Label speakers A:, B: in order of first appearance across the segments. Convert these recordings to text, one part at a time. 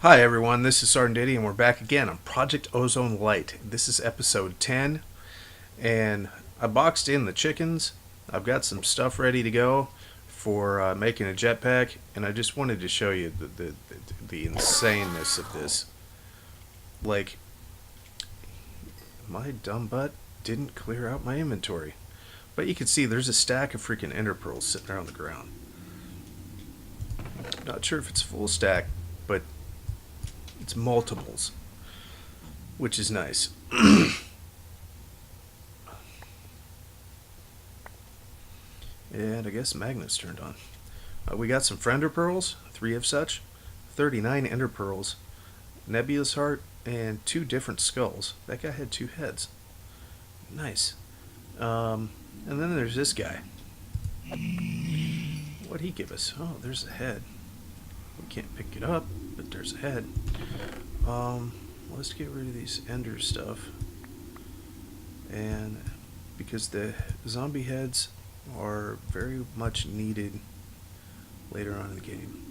A: Hi everyone, this is Sergeant Diddy and we're back again on Project Ozone Lite. This is episode 10 and I boxed in the chickens. I've got some stuff ready to go for making a jetpack and I just wanted to show you the insaneness of this. Like, my dumb butt didn't clear out my inventory. But you can see there's a stack of freaking ender pearls sitting there on the ground. Not sure if it's a full stack, but it's multiples, which is nice. And I guess Magnet's turned on. We got some Friender Pearls, 3 of such, 39 Ender Pearls, Nebulous Heart, and 2 different skulls. That guy had 2 heads. Nice. And then there's this guy. What'd he give us? Oh, there's a head. We can't pick it up, but there's a head. Let's get rid of these Ender stuff. And because the zombie heads are very much needed later on in the game.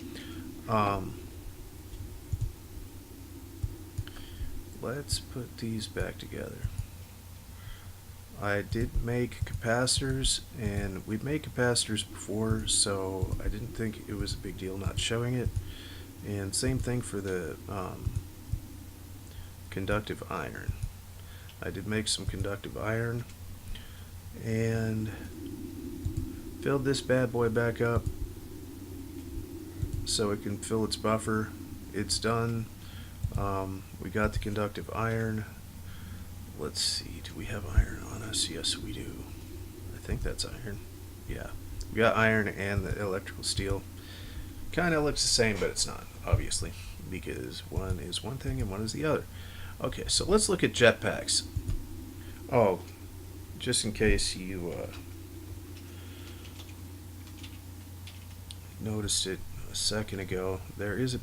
A: Let's put these back together. I did make capacitors, and we've made capacitors before, so I didn't think it was a big deal not showing it. And same thing for the conductive iron. I did make some conductive iron and filled this bad boy back up so it can fill its buffer. It's done. We got the conductive iron. Let's see, do we have iron on us? Yes, we do. I think that's iron. Yeah, we got iron and the electrical steel. Kind of looks the same, but it's not, obviously, because one is one thing and one is the other. Okay, so let's look at jetpacks. Oh, just in case you noticed it a second ago, there is a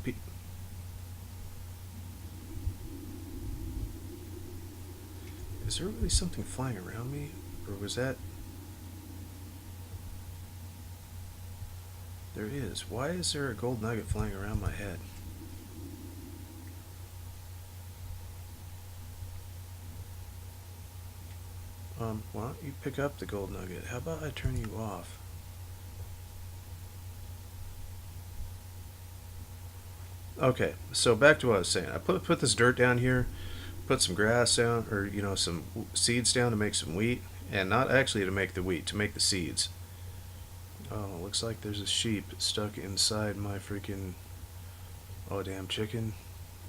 A: Is there really something flying around me? Or was that... There is. Why is there a gold nugget flying around my head? Why don't you pick up the gold nugget? How about I turn you off? Okay, so back to what I was saying. I put this dirt down here, put some grass down, or some seeds down to make some wheat, and not actually to make the wheat, to make the seeds. Oh, looks like there's a sheep stuck inside my freaking... Oh damn chicken.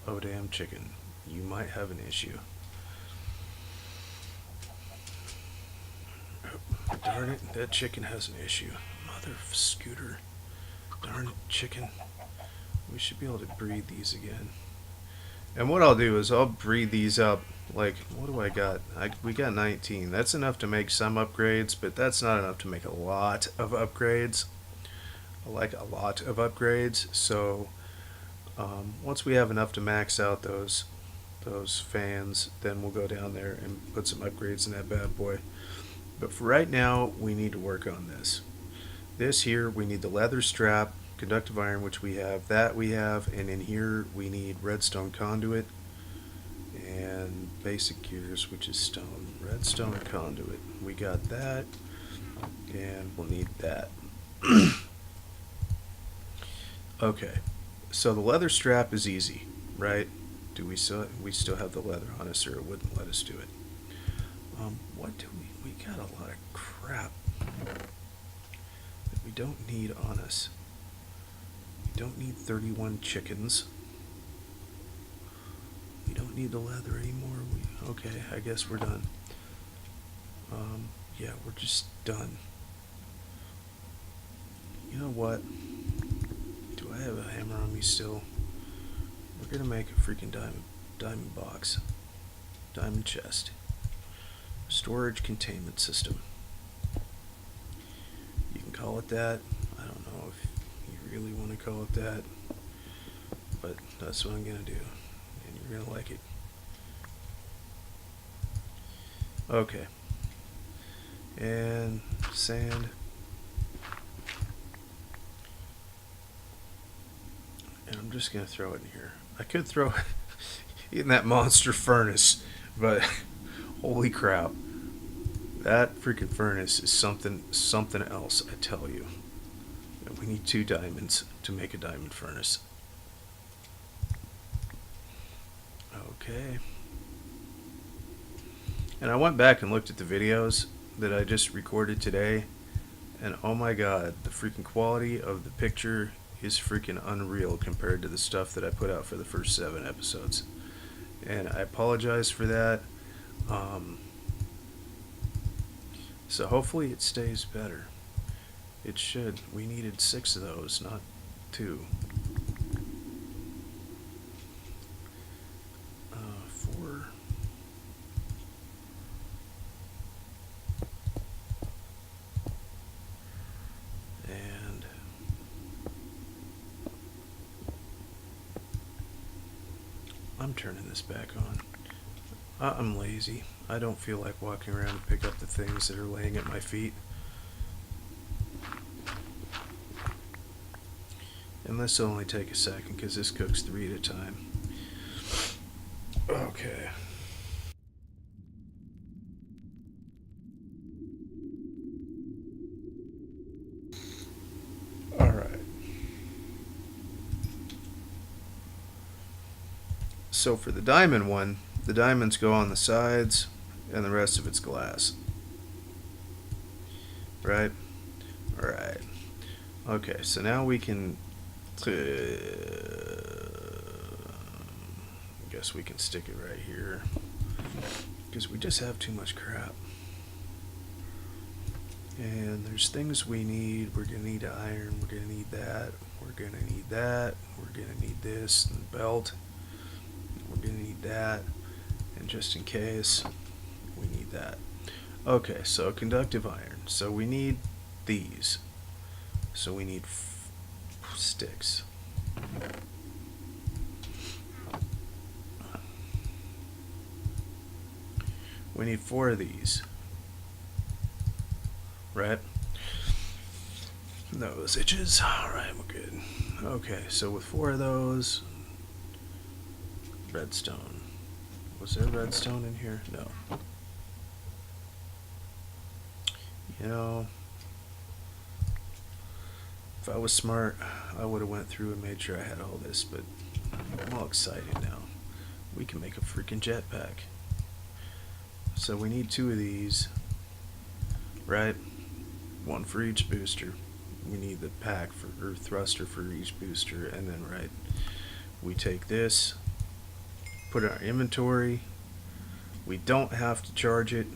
A: Oh damn chicken. You might have an issue. Darn it, that chicken has an issue. Mother scooter. Darn it, chicken. We should be able to breed these again. And what I'll do is I'll breed these up. Like, what do I got? We got 19. That's enough to make some upgrades, but that's not enough to make a lot of upgrades. I like a lot of upgrades. So once we have enough to max out those fans, then we'll go down there and put some upgrades in that bad boy. But for right now, we need to work on this. This here, we need the leather strap, conductive iron, which we have, and in here we need redstone conduit and basic gears, which is stone. Redstone conduit. We got that, and we'll need that. Okay, so the leather strap is easy, right? Do we still have the leather on us, or it wouldn't let us do it? What do we got a lot of crap that we don't need on us. We don't need 31 chickens. We don't need the leather anymore. Okay, I guess we're done. Yeah, we're just done. You know what? Do I have a hammer on me still? We're gonna make a freaking diamond box. Diamond chest. Storage containment system. You can call it that. I don't know if you really want to call it that, but that's what I'm gonna do, and you're gonna like it. Okay. And sand. And I'm I'm just going to throw it in here. I could throw it in that monster furnace, but holy crap. That freaking furnace is something else, I tell you. We need 2 diamonds to make a diamond furnace. Okay. And I went back and looked at the videos that I just recorded today, and oh my god, the freaking quality of the picture is freaking unreal compared to the stuff that I put out for the first 7 episodes. And I apologize for that. So hopefully it stays better. It should. We needed 6 of those, not 2. 4. And I'm turning this back on. I'm lazy. I don't feel like walking around and pick up the things that are laying at my feet. And this will only take a second because this cooks 3 at a time. Okay. Alright. So for the diamond one, the diamonds go on the sides and the rest of it's glass. Right? Alright. Okay, so now we can... I guess we can stick it right here. Because we just have too much crap. And there's things we need. We're going to need iron. We're going to need that. We're going to need that. We're going to need this and the belt. We're going to need that. And just in case, we need that. Okay, so conductive iron. So we need these. So we need sticks. We need 4 of these. Right? Nose itches. Alright, we're good. Okay, so with 4 of those, redstone. Was there redstone in here? No. You know, if I was smart, I would have went through and made sure I had all this, but I'm all excited now. We can make a freaking jetpack. So we need 2 of these, right? 1 for each booster. We need the pack for, or thruster for each booster, and then right, we take this, put it in our inventory. We don't have to charge it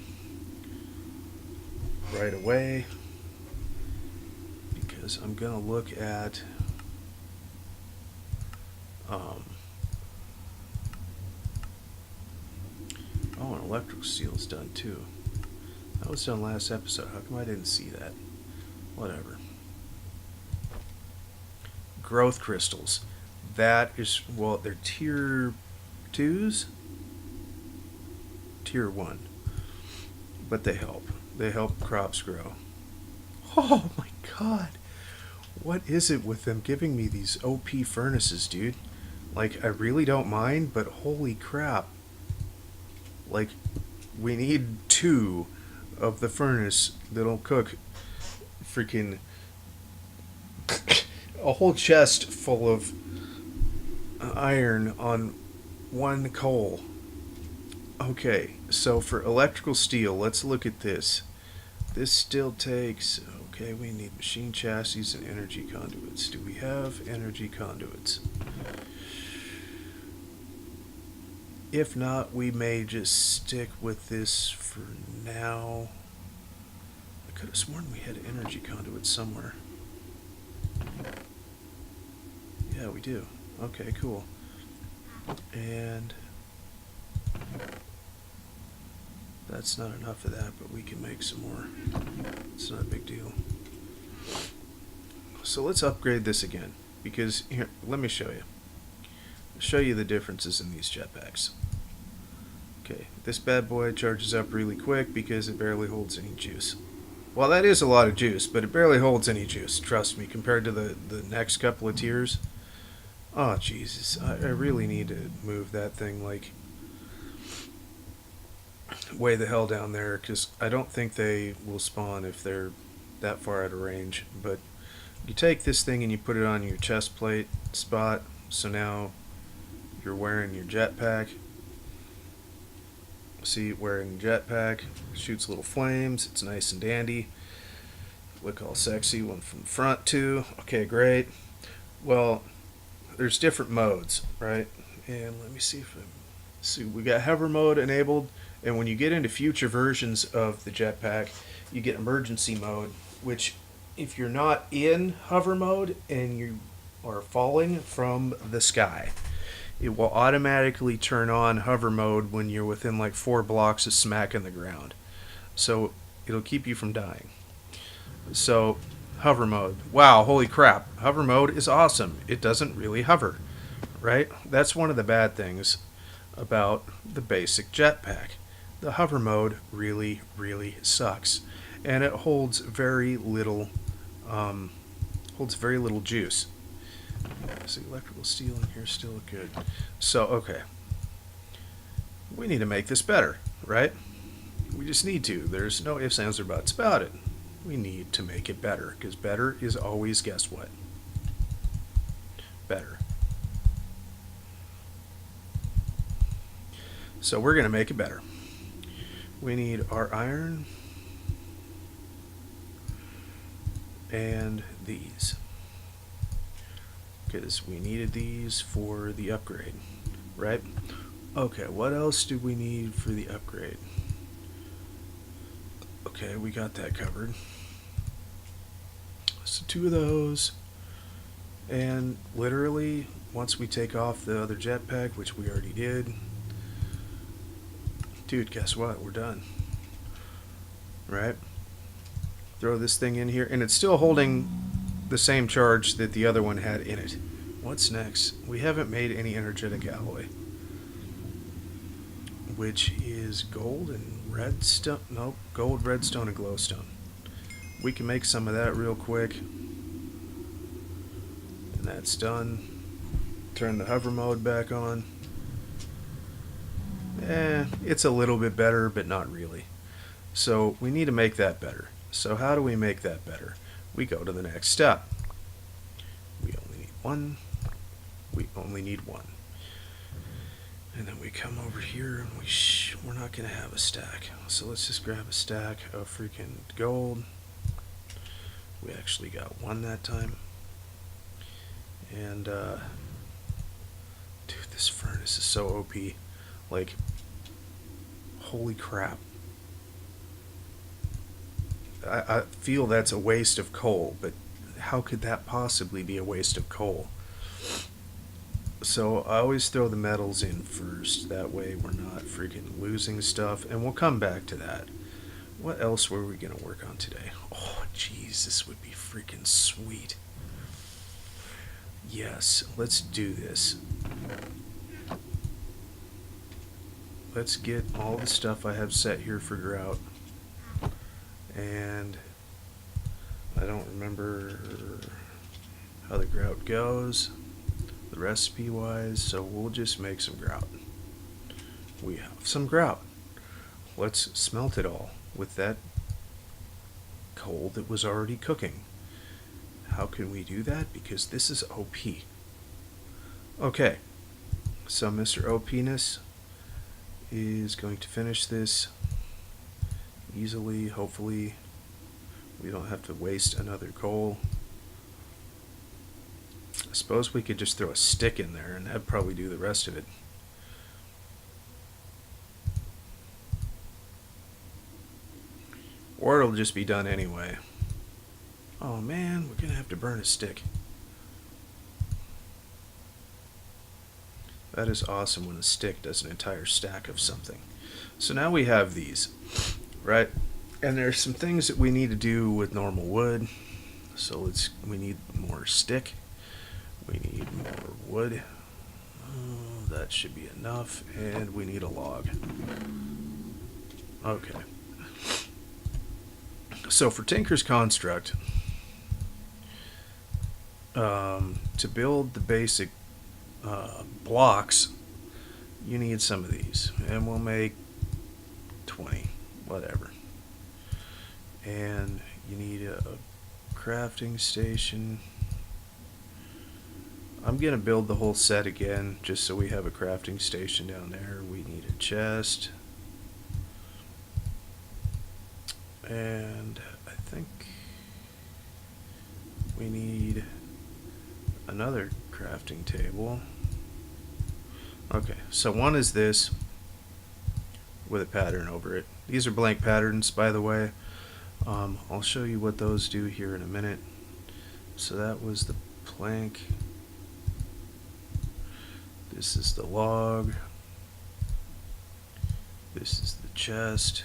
A: right away because I'm gonna look at oh, an electrical seal's done too. That was done last episode. How come I didn't see that? Whatever. Growth crystals. That is, well, they're tier 2s? Tier 1. But they help. They help crops grow. Oh my god. What is it with them giving me these OP furnaces, dude? Like, I really don't mind, but holy crap. Like, we need 2 of the furnace that'll cook freaking a whole chest full of iron on 1 coal. Okay, so for electrical steel, let's look at this. This still takes... Okay, we need machine chassis and energy conduits. Do we have energy conduits? If not, we may just stick with this for now. I could have sworn we had energy conduits somewhere. Yeah, we do. Okay, cool. And that's not enough of that, but we can make some more. It's not a big deal. So let's upgrade this again, because here, let me show you. Show you the differences in these jetpacks. Okay, this bad boy charges up really quick because it barely holds any juice. Well, that is a lot of juice, but it barely holds any juice, trust me, compared to the next couple of tiers. Oh, Jesus. I really need to move that thing, like, way the hell down there, because I don't think they will spawn if they're that far out of range. But you take this thing and you put it on your chest plate spot, so now you're wearing your jetpack. See, wearing jetpack, shoots little flames, it's nice and dandy. Look all sexy, one from the front too. Okay, great. Well, there's different modes, right? And let me see if I see. We got hover mode enabled, and when you get into future versions of the jetpack, you get emergency mode, which if you're not in hover mode and you are falling from the sky, it will automatically turn on hover mode when you're within like 4 blocks of smacking the ground. So it'll keep you from dying. So hover mode. Wow, holy crap. Hover mode is awesome. It doesn't really hover, right? That's one of the bad things about the basic jetpack. The hover mode really, really sucks. And it holds very little juice. So electrical steel in here still good. So okay. We need to make this better, right? We just need to. There's no ifs, ands, or buts about it. We need to make it better, because better is always, guess what? Better. So we're going to make it better. We need our iron and these, because we needed these for the upgrade, right? Okay, what else do we need for the upgrade? Okay, we got that covered. So 2 of those, and literally once we take off the other jetpack, which we already did, dude, guess what? We're done. Right? Throw this thing in here, and it's still holding the same charge that the other one had in it. What's next? We haven't made any energetic alloy, which is gold and redstone. Nope, gold, redstone, and glowstone. We can make some of that real quick, and that's done. Turn the hover mode back on. It's a little bit better, but not really. So we need to make that better. So how do we make that better? We go to the next step. We only need one. We only need one. And then we come over here, and we're not going to have a stack. So let's just grab a stack of freaking gold. We actually got one that time. And, dude, this furnace is so OP. Like, holy crap. I feel that's a waste of coal, but how could that possibly be a waste of coal? So I always throw the metals in first. That way we're not freaking losing stuff. And we'll come back to that. What else were we going to work on today? Oh, jeez, this would be freaking sweet. Yes, let's do this. Let's get all the stuff I have set here for grout. And I don't remember how the grout goes, the recipe wise, so we'll just make some grout. We have some grout. Let's smelt it all with that coal that was already cooking. How can we do that? Because this is OP. Okay, so Mr. OP-ness is going to finish this easily. Hopefully we don't have to waste another coal. I suppose we could just throw a stick in there and that'd probably do the rest of it. Or it'll just be done anyway. Oh man, we're gonna have to burn a stick. That is awesome when a stick does an entire stack of something. So now we have these, right? And there's some things that we need to do with normal wood. So we need more stick. We need more wood. Oh, that should be enough. And we need a log. Okay. So for Tinker's Construct, to build the basic blocks, you need some of these. And we'll make 20, whatever. And you need a crafting station. I'm going to build the whole set again just so we have a crafting station down there. We need a chest. And I think we need another crafting table. Okay, so one is this with a pattern over it. These are blank patterns, by the way. I'll show you what those do here in a minute. So that was the plank. This is the log. This is the chest.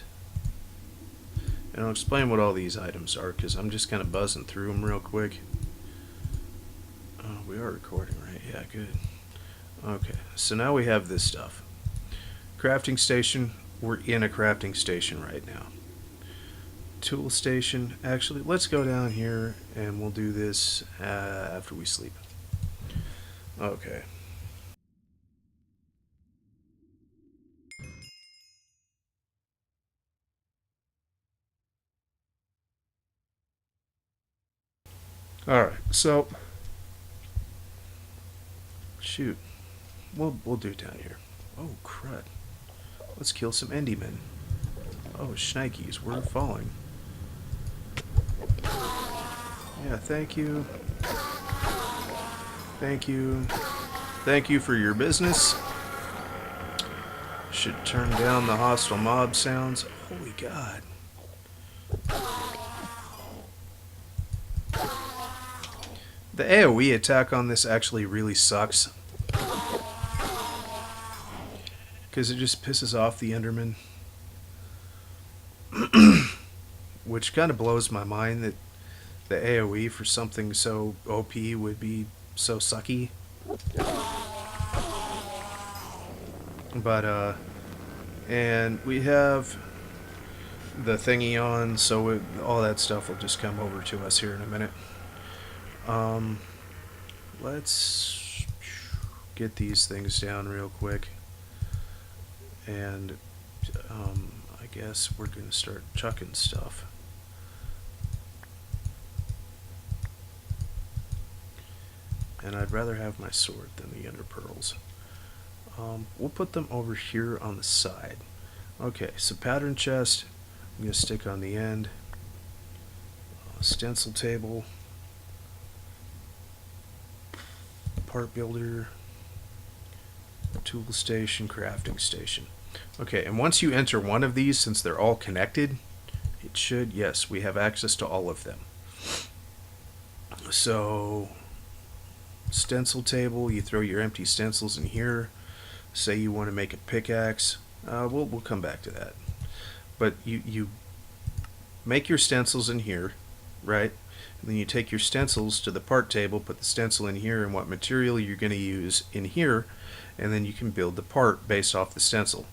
A: And I'll explain what all these items are because I'm just kind of buzzing through them real quick. We are recording, right? Yeah, good. Okay, so now we have this stuff. Crafting station. We're in a crafting station right now. Tool station. Actually, let's go down here and we'll do this after we sleep. Okay. Alright, so shoot. We'll do it down here. Oh crud. Let's kill some Endymen. Oh shnikes, we're falling. Yeah, thank you. Thank you. Thank you for your business. Should turn down the hostile mob sounds. Holy god. The AoE attack on this actually really sucks. Because it just pisses off the Enderman. Which kind of blows my mind that the AoE for something so OP would be so sucky. But, and we have the thingy on, so all that stuff will just come over to us here in a minute. Let's get these things down real quick. And, I guess we're going to start chucking stuff. And I'd rather have my sword than the ender pearls. We'll put them over here on the side. Okay, so pattern chest, I'm going to stick on the end. Stencil table. Part builder. Tool station, crafting station. Okay, and once you enter one of these, since they're all connected, it should, yes, we have access to all of them. So, stencil table, you throw your empty stencils in here. Say you want to make a pickaxe. We'll come back to that. But you make your stencils in here, right? And then you take your stencils to the part table, put the stencil in here and what material you're going to use in here, and then you can build the part based off the stencil.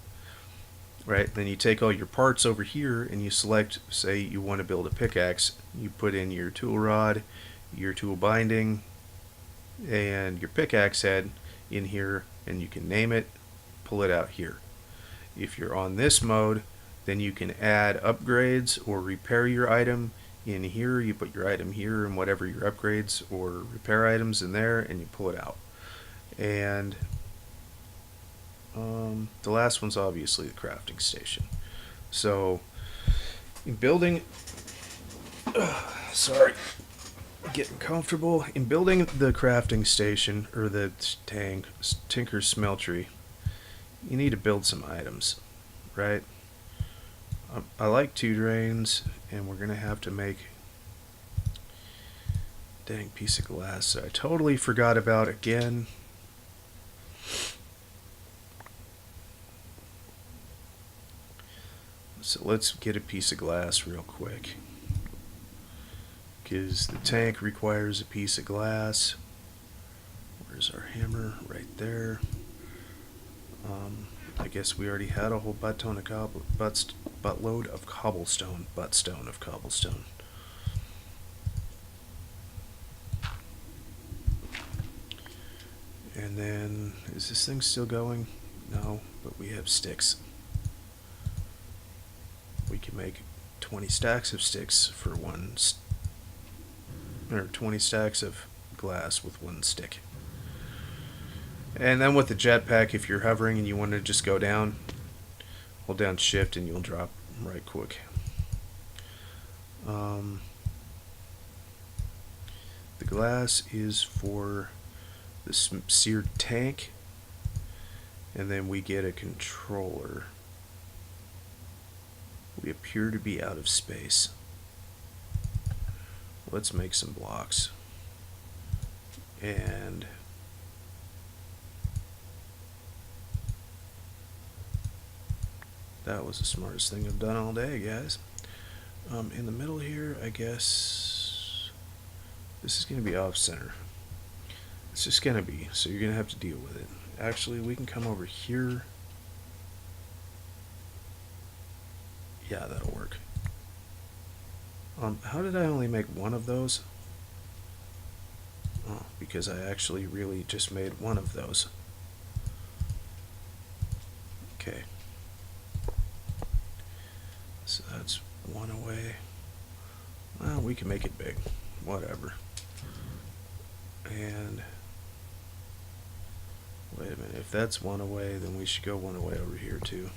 A: Right? Then you take all your parts over here and you select, say you want to build a pickaxe. You put in your tool rod, your tool binding, and your pickaxe head in here, and you can name it, pull it out here. If you're on this mode, then you can add upgrades or repair your item in here. You put your item here and whatever your upgrades or repair items in there, and you pull it out. And the last one's obviously the crafting station. So in building sorry, getting comfortable. In building the crafting station, or the Tinker's Smeltry, you need to build some items, right? I like 2 drains, and we're gonna have to make dang piece of glass that I totally forgot about again. So let's get a piece of glass real quick, because the tank requires a piece of glass. Where's our hammer? Right there. I guess we already had a whole buttload of cobblestone. Buttstone of cobblestone. And then, is this thing still going? No, but we have sticks. We can make 20 stacks of sticks for or 20 stacks of glass with one stick. And then with the jetpack, if you're hovering and you want to just go down, hold down shift and you'll drop right quick. The glass is for the seared tank, and then we get a controller. We appear to be out of space. Let's make some blocks. And that was the smartest thing I've done all day, guys. In the middle here, I guess this is going to be off center. It's just going to be, so you're going to have to deal with it. Actually, we can come over here. Yeah, that'll work. How did I only make one of those? Oh, because I actually really just made one of those. Okay. So that's one away. Well, we can make it big. Whatever. And wait a minute. If that's one away, then we should go one away over here too.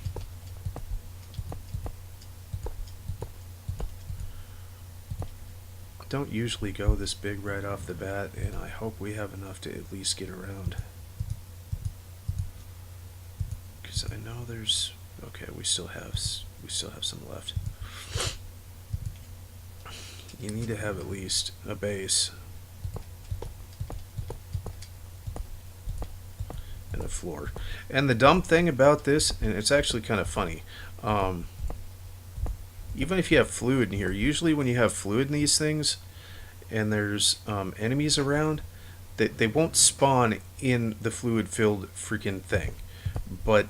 A: Don't usually go this big right off the bat, and I hope we have enough to at least get around. Because I know there's... Okay, we still have some left. You need to have at least a base and a floor. And the dumb thing about this, and it's actually kind of funny, even if you have fluid in here, usually when you have fluid in these things and there's enemies around, they won't spawn in the fluid filled freaking thing. But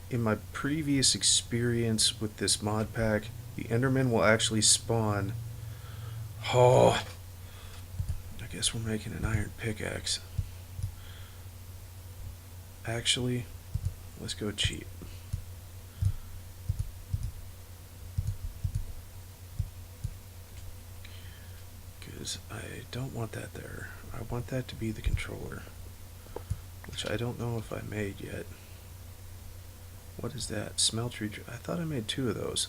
A: in my previous experience with this mod pack, the Enderman will actually spawn. Oh, I guess we're making an iron pickaxe. Actually, let's go cheap. Because I don't want that there. I want that to be the controller, which I don't know if I made yet. What is that? Smeltry. I thought I made 2 of those.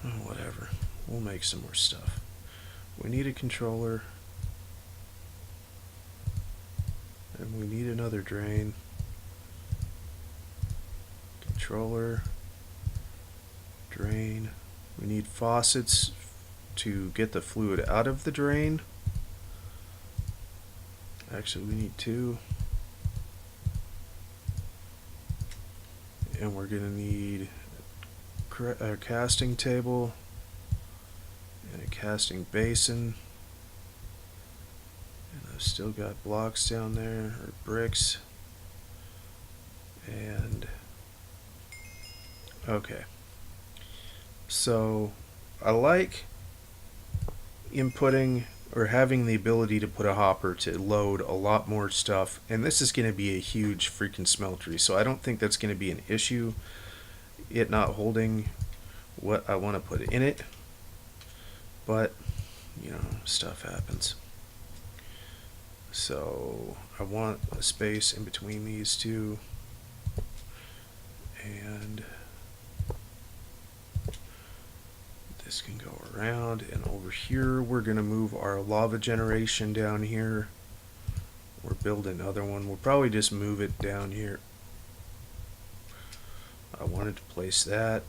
A: Oh, whatever. We'll make some more stuff. We need a controller. And we need another drain. Controller. Drain. We need faucets to get the fluid out of the drain. Actually, we need 2. And we're going to need a casting table and a casting basin. And I've still got blocks down there, or bricks. And okay. So I like inputting or having the ability to put a hopper to load a lot more stuff, and this is going to be a huge freaking smeltery, so I don't think that's going to be an issue, it not holding what I want to put in it. But you know, stuff happens. So I want a space in between these two, and this can go around, and over here we're going to move our lava generation down here. We're building another one. We'll probably just move it down here. I wanted to place that,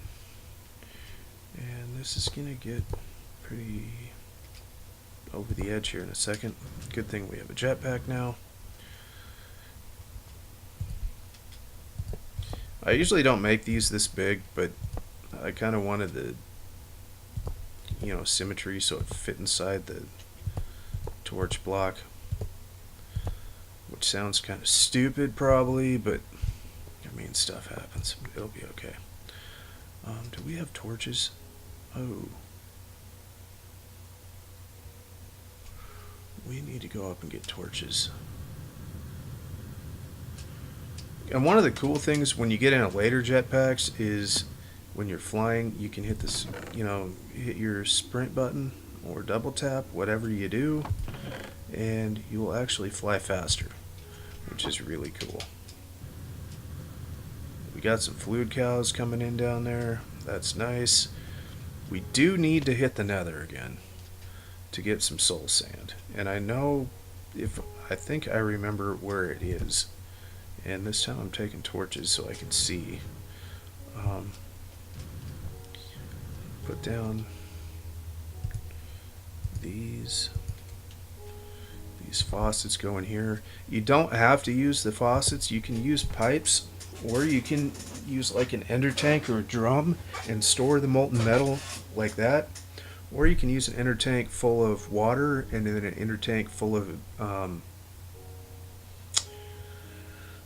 A: and this is going to get pretty over the edge here in a second. Good thing we have a jetpack now. I usually don't make these this big, but I kind of wanted the, you know, symmetry so it fit inside the torch block, which sounds kind of stupid probably, but I mean, stuff happens. It'll be okay. Do we have torches? Oh, we need to go up and get torches. And one of the cool things when you get in a later jetpacks is when you're flying, you can hit this, hit your sprint button or double tap, whatever you do, and you will actually fly faster, which is really cool. We got some fluid cows coming in down there. That's nice. We do need to hit the nether again to get some soul sand. And I think I remember where it is. And this time I'm taking torches so I can see. Put down these faucets go in here. You don't have to use the faucets. You can use pipes, or you can use like an ender tank or a drum and store the molten metal like that. Or you can use an ender tank full of water and then an ender tank full of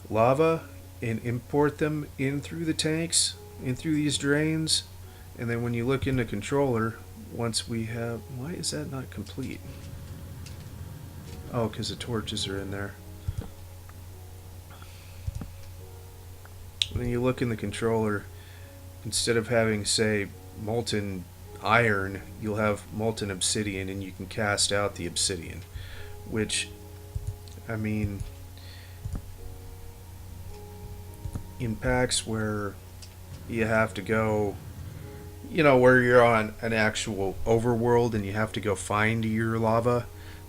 A: lava and import them in through the tanks, in through these drains. And then when you look in the controller, once we have... Why is that not complete? Oh, because the torches are in there. When you look in the controller, instead of having, say, molten iron, you'll have molten obsidian, and you can cast out the obsidian. Which, I mean, in packs where you have to go, where you're on an actual overworld and you have to go find your lava,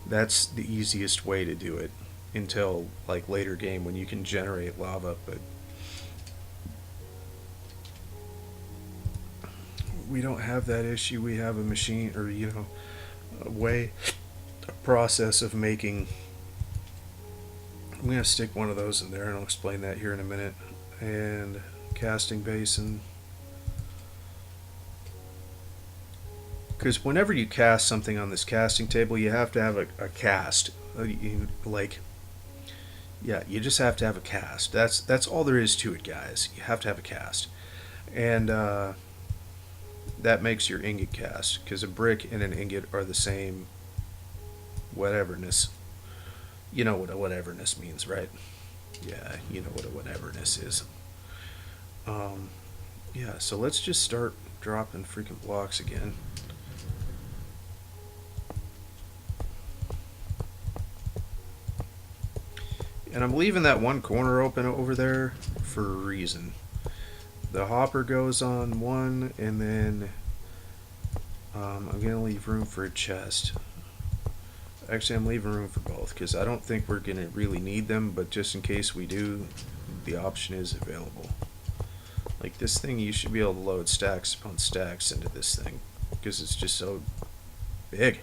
A: that's the easiest way to do it until like later game when you can generate lava. But we don't have that issue. We have a machine, or a process of making. I'm gonna stick one of those in there and I'll explain that here in a minute. And casting basin, because whenever you cast something on this casting table, you have to have a cast. You just have to have a cast. That's all there is to it, guys. You have to have a cast, and that makes your ingot cast, because a brick and an ingot are the same whateverness. You know what a whateverness means, right? Yeah, you know what a whateverness is. So let's just start dropping freaking blocks again. And I'm leaving that one corner open over there for a reason. The hopper goes on one, and then I'm going to leave room for a chest. Actually, I'm leaving room for both, because I don't think we're going to really need them, but just in case we do, the option is available. Like this thing, you should be able to load stacks upon stacks into this thing, because it's just so big.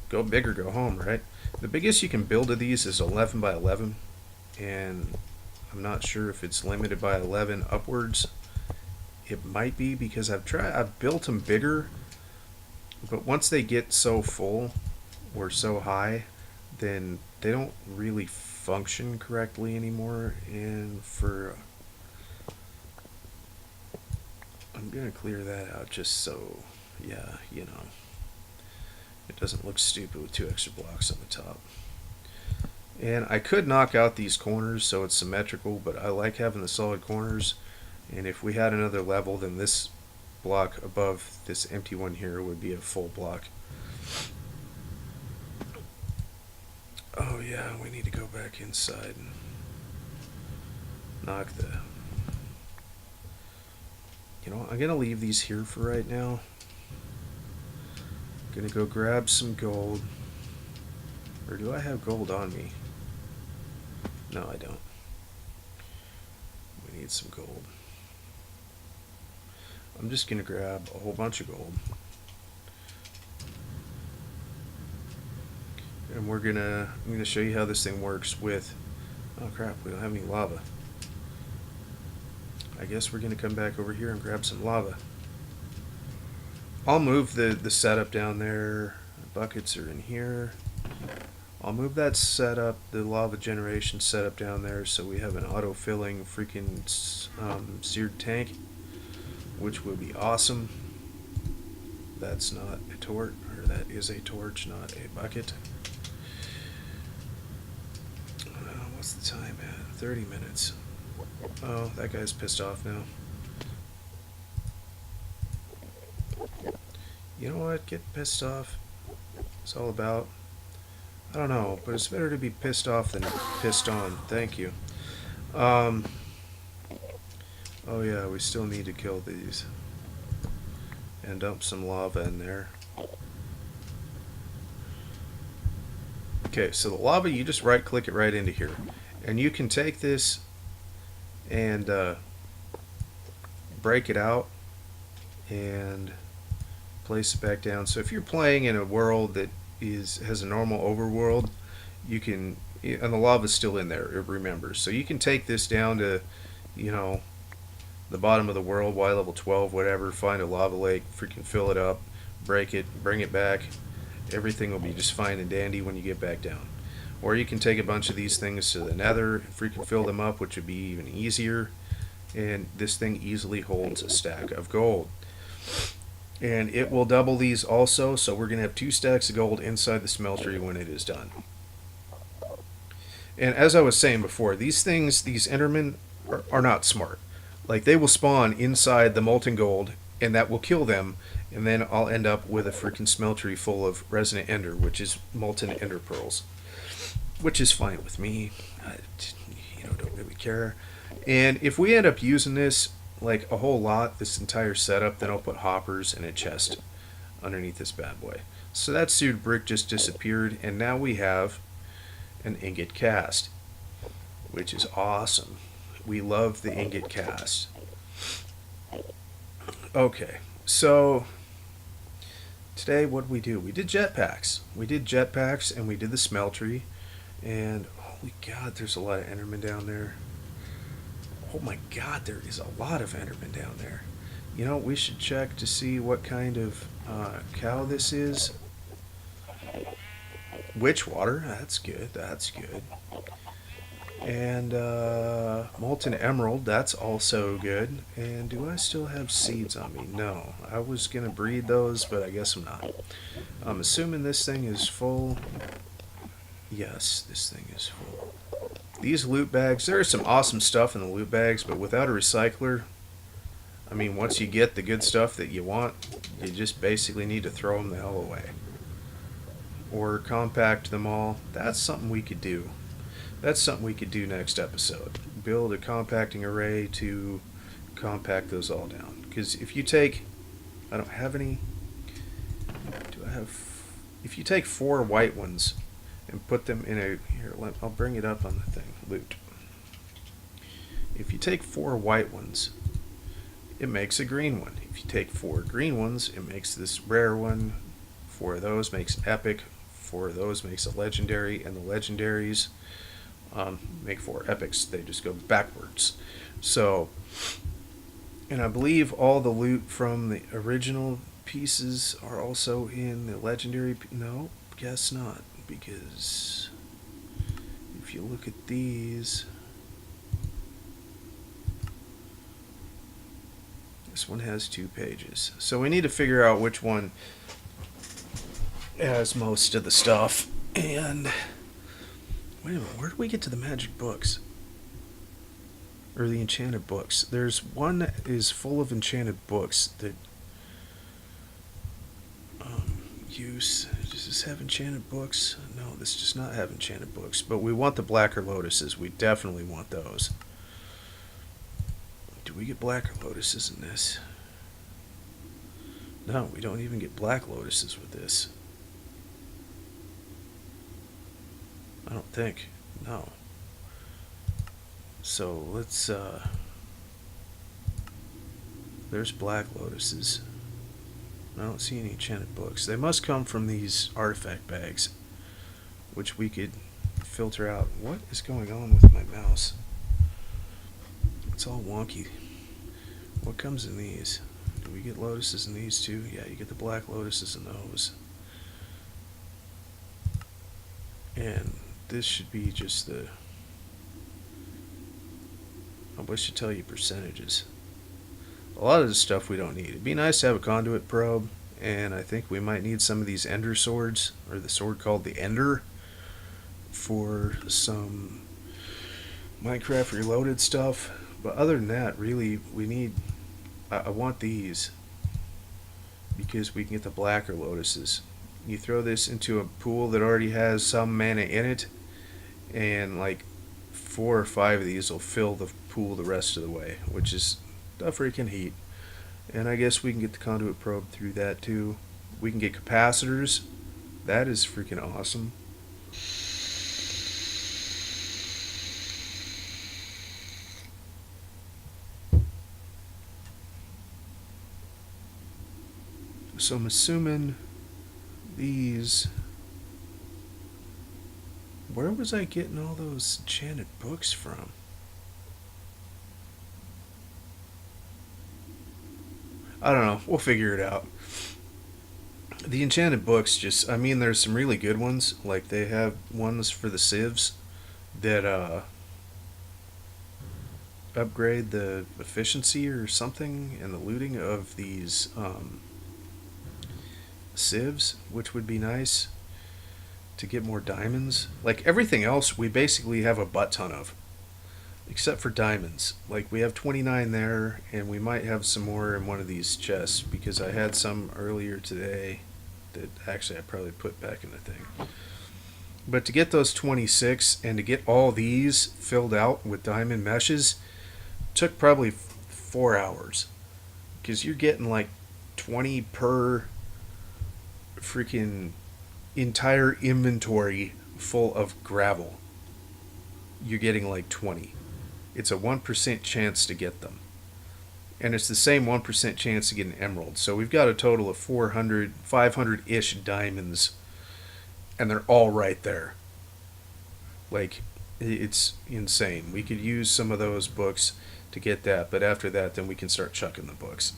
A: Go big or go home, right? The biggest you can build of these is 11 by 11, and I'm not sure if it's limited by 11 upwards. It might be, because I've built them bigger, but once they get so full or so high, then they don't really function correctly anymore. And I'm gonna clear that out just so, it doesn't look stupid with 2 extra blocks on the top. And I could knock out these corners so it's symmetrical, but I like having the solid corners. And if we had another level, then this block above this empty one here would be a full block. Oh yeah, we need to go back inside and knock the... I'm gonna leave these here for right now. I'm gonna go grab some gold. Or do I have gold on me? No, I don't. We need some gold. I'm just gonna grab a whole bunch of gold. And I'm gonna show you how this thing works with... Oh crap, we don't have any lava. I guess we're gonna come back over here and grab some lava. I'll move the setup down there. The buckets are in here. I'll move that setup, the lava generation setup down there, so we have an auto-filling freaking seared tank, which would be awesome. That's not a torch, or that is a torch, not a bucket. What's the time at? 30 minutes. Oh, that guy's pissed off now. You know what? Get pissed off. It's all about. I don't know, but it's better to be pissed off than pissed on. Thank you. Um. Oh yeah, we still need to kill these. And dump some lava in there. Okay, so the lava, you just right click it right into here. And you can take this and break it out and place it back down. So if you're playing in a world that has a normal overworld, you can, and the lava's still in there, it remembers. So you can take this down to, you know, the bottom of the world, Y level 12, whatever, find a lava lake, freaking fill it up, break it, bring it back. Everything will be just fine and dandy when you get back down. Or you can take a bunch of these things to the nether, freaking fill them up, which would be even easier. And this thing easily holds a stack of gold. And it will double these also, so we're going to have 2 stacks of gold inside the smeltery when it is done. And as I was saying before, these things, these Endermen, are not smart. Like, they will spawn inside the molten gold, and that will kill them, and then I'll end up with a freaking smeltery full of resonant ender, which is molten ender pearls. Which is fine with me. I, don't really care. And if we end up using this, like, a whole lot, this entire setup, then I'll put hoppers in a chest underneath this bad boy. So that seared brick just disappeared, and now we have an ingot cast, which is awesome. We love the ingot cast. Okay, so today what did we do? We did jetpacks. We did jetpacks and we did the smeltery. And holy god, there's a lot of Endermen down there. Oh my god, there is a lot of Endermen down there. You know, we should check to see what kind of cow this is. Witch water, that's good, that's good. And molten emerald, that's also good. And do I still have seeds on me? No, I was gonna breed those, but I guess I'm not. I'm assuming this thing is full. Yes, this thing is full. These loot bags, there is some awesome stuff in the loot bags, but without a recycler, I mean, once you get the good stuff that you want, you just basically need to throw them the hell away. Or compact them all. That's something we could do. That's something we could do next episode. Build a compacting array to compact those all down. Because if you take, I don't have any, do I have, if you take 4 white ones and put them in a, here, I'll bring it up on the thing, loot. If you take 4 white ones, it makes a green one. If you take 4 green ones, it makes this rare one. 4 of those makes an epic. 4 of those makes a legendary, and the legendaries make 4 epics. They just go backwards. So, and I believe all the loot from the original pieces are also in the legendary. No, guess not, because if you look at these, this one has 2 pages. So we need to figure out which one has most of the stuff. And wait a minute, where do we get to the magic books? Or the enchanted books? There's one that is full of enchanted books that use. Does this have enchanted books? No, this does not have enchanted books. But we want the blacker lotuses. We definitely want those. Do we get blacker lotuses in this? No, we don't even get black lotuses with this. I don't think. No. So let's there's black lotuses. I don't see any enchanted books. They must come from these artifact bags, which we could filter out. What is going on with my mouse? It's all wonky. What comes in these? Do we get lotuses in these too? Yeah, you get the black lotuses in those. And this should be just the, I wish to tell you percentages. A lot of this stuff we don't need. It'd be nice to have a conduit probe, and I think we might need some of these ender swords, or the sword called the ender, for some Minecraft Reloaded stuff. But other than that, really, we need. I want these because we can get the blacker lotuses. You throw this into a pool that already has some mana in it, and like 4 or 5 of these will fill the pool the rest of the way, which is a freaking heat. And I guess we can get the conduit probe through that too. We can get capacitors. That is freaking awesome. So I'm assuming these. Where was I getting all those enchanted books from? I don't know. We'll figure it out. The enchanted books just, I mean, there's some really good ones. Like they have ones for the civs that upgrade the efficiency or something and the looting of these civs, which would be nice to get more diamonds. Like everything else, we basically have a butt ton of, except for diamonds. Like we have 29 there, and we might have some more in one of these chests because I had some earlier today that actually I probably put back in the thing. But to get those 26 and to get all these filled out with diamond meshes took probably 4 hours because you're getting like 20 per freaking entire inventory full of gravel. You're getting like 20. It's a 1% chance to get them. And it's the same 1% chance to get an emerald. So we've got a total of 400, 500-ish diamonds. And they're all right there. Like, it's insane. We could use some of those books to get that. But after that, then we can start chucking the books.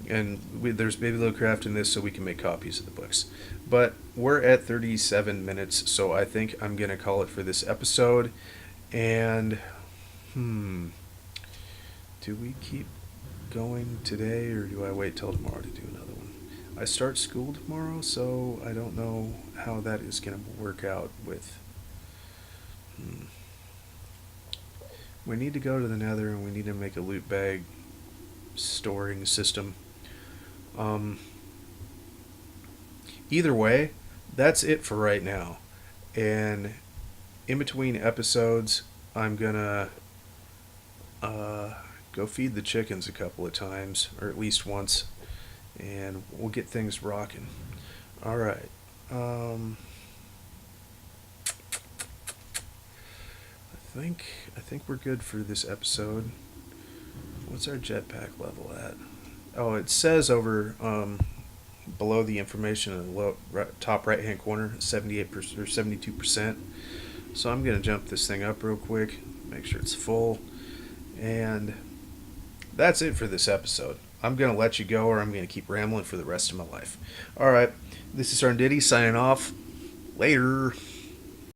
A: And there's Baby Little Craft in this so we can make copies of the books. But we're at 37 minutes. So I think I'm going to call it for this episode. And... do we keep going today or do I wait till tomorrow to do another one? I start school tomorrow, so I don't know how that is going to work out with... We need to go to the Nether and we need to make a loot bag storing system. Either way, that's it for right now. And in between episodes, I'm going to... go feed the chickens a couple of times, or at least once, and we'll get things rocking. All right. I think we're good for this episode. What's our jetpack level at? Oh, it says over below the information in the top right hand corner, 78% or 72%. So I'm gonna jump this thing up real quick, make sure it's full. And that's it for this episode. I'm going to let you go or I'm going to keep rambling for the rest of my life. Alright, this is Serendipity signing off. Later.